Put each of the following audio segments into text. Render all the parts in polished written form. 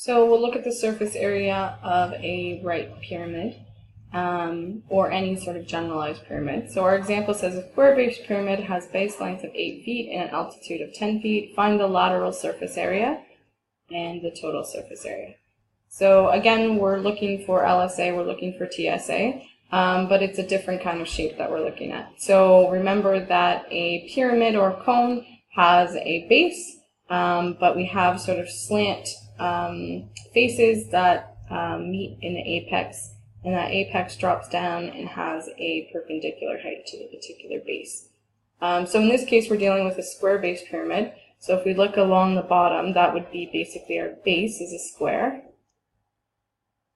So we'll look at the surface area of a right pyramid, or any sort of generalized pyramid. So our example says a square-based pyramid has base length of 8 feet and an altitude of 10 feet. Find the lateral surface area and the total surface area. So again, we're looking for LSA, we're looking for TSA, but it's a different kind of shape that we're looking at. So remember that a pyramid or cone has a base, but we have sort of slant faces that meet in the apex, and that apex drops down and has a perpendicular height to the particular base. So in this case, we're dealing with a square-based pyramid. So if we look along the bottom, that would be basically our base is a square.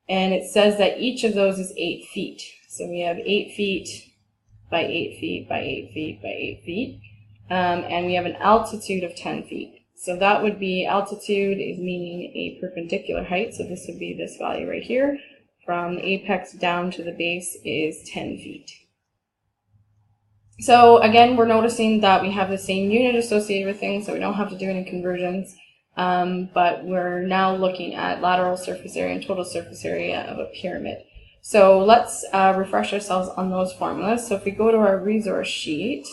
And it says that each of those is 8 feet. So we have 8 feet by 8 feet by 8 feet by 8 feet. And we have an altitude of 10 feet. So that would be, altitude is meaning a perpendicular height. So this would be this value right here. From the apex down to the base is 10 feet. So again, we're noticing that we have the same unit associated with things, so we don't have to do any conversions. But we're now looking at lateral surface area and total surface area of a pyramid. So let's refresh ourselves on those formulas. So if we go to our resource sheet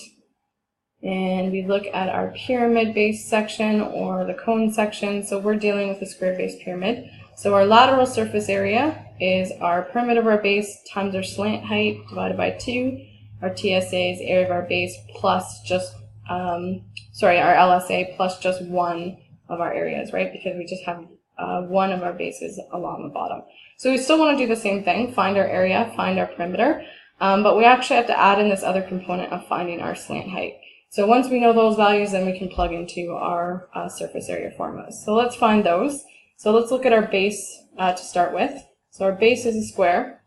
and we look at our pyramid base section or the cone section, so we're dealing with a square-based pyramid. So our lateral surface area is our perimeter of our base times our slant height divided by 2. Our TSA is area of our base plus just, our LSA plus just one of our areas, right? Because we just have one of our bases along the bottom. So we still want to do the same thing, find our area, find our perimeter, but we actually have to add in this other component of finding our slant height. So once we know those values, then we can plug into our surface area formulas. So let's find those. So let's look at our base to start with. So our base is a square,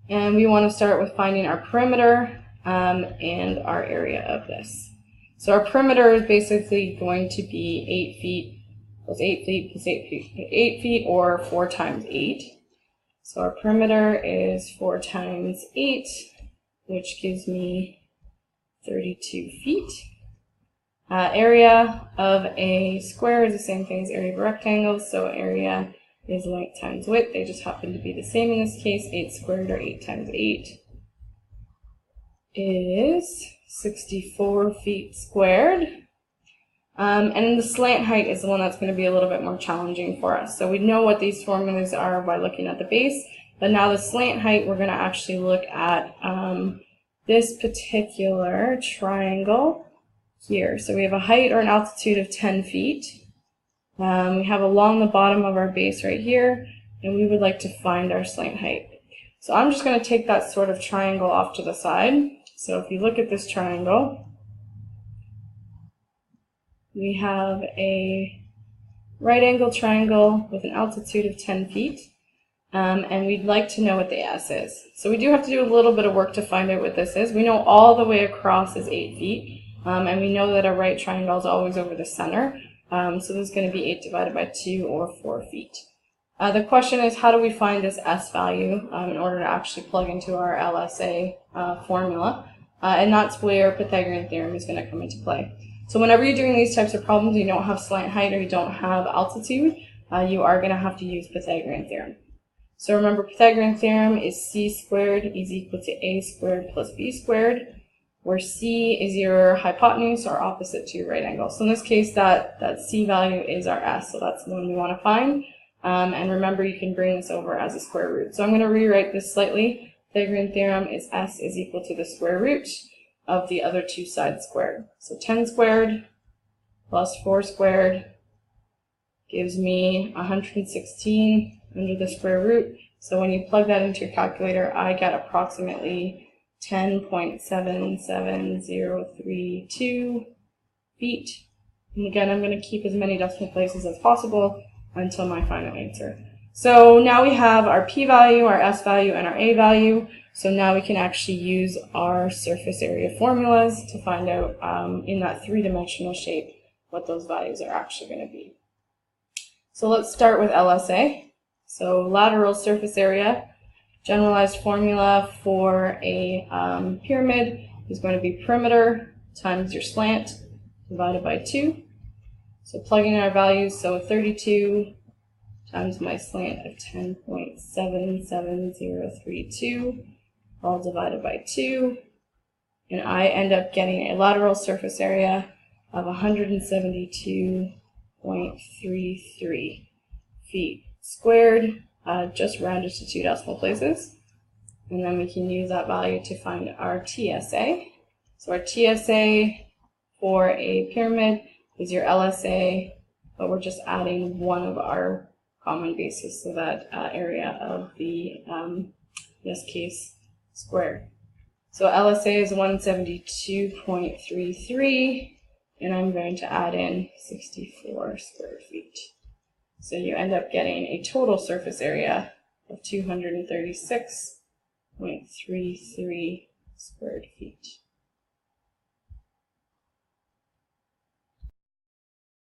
and we want to start with finding our perimeter and our area of this. So our perimeter is basically going to be 8 feet plus 8 feet plus 8 feet, 8 feet or 4 times 8. So our perimeter is 4 times 8, which gives me 32 feet. Area of a square is the same thing as area of a rectangle, so area is length times width. They just happen to be the same in this case. 8 squared, or 8 times 8, is 64 feet squared. And the slant height is the one that's going to be a little bit more challenging for us. So we know what these formulas are by looking at the base, but now the slant height, we're going to actually look at this particular triangle here. So we have a height or an altitude of 10 feet. We have along the bottom of our base right here, and we would like to find our slant height. So I'm just going to take that sort of triangle off to the side. So if you look at this triangle, we have a right angle triangle with an altitude of 10 feet, and we'd like to know what the S is. So we do have to do a little bit of work to find out what this is. We know all the way across is 8 feet, and we know that a right triangle is always over the center. So this is going to be 8 divided by 2, or 4 feet. The question is, how do we find this S value in order to actually plug into our LSA formula? And that's where Pythagorean Theorem is going to come into play. So whenever you're doing these types of problems, you don't have slant height or you don't have altitude, you are going to have to use Pythagorean Theorem. So remember, Pythagorean Theorem is c squared is equal to a squared plus b squared, where c is your hypotenuse or opposite to your right angle. So in this case, that c value is our s, so that's the one we want to find. And remember, you can bring this over as a square root. So I'm going to rewrite this slightly. Pythagorean Theorem is s is equal to the square root of the other two sides squared. So 10 squared plus 4 squared gives me 116 under the square root. So when you plug that into your calculator, I get approximately 10.77032 feet. And again, I'm going to keep as many decimal places as possible until my final answer. So now we have our p-value, our s value, and our a value. So now we can actually use our surface area formulas to find out in that three-dimensional shape what those values are actually going to be. So let's start with LSA. So lateral surface area, generalized formula for a pyramid is going to be perimeter times your slant divided by 2. So plugging in our values, so 32 times my slant of 10.77032, all divided by 2, and I end up getting a lateral surface area of 172.33 feet squared, just rounded to 2 decimal places. And then we can use that value to find our TSA. So our TSA for a pyramid is your LSA, but we're just adding one of our common bases, so that area of the, in this case, square. So LSA is 172.33, and I'm going to add in 64 square feet. So you end up getting a total surface area of 236.33 square feet.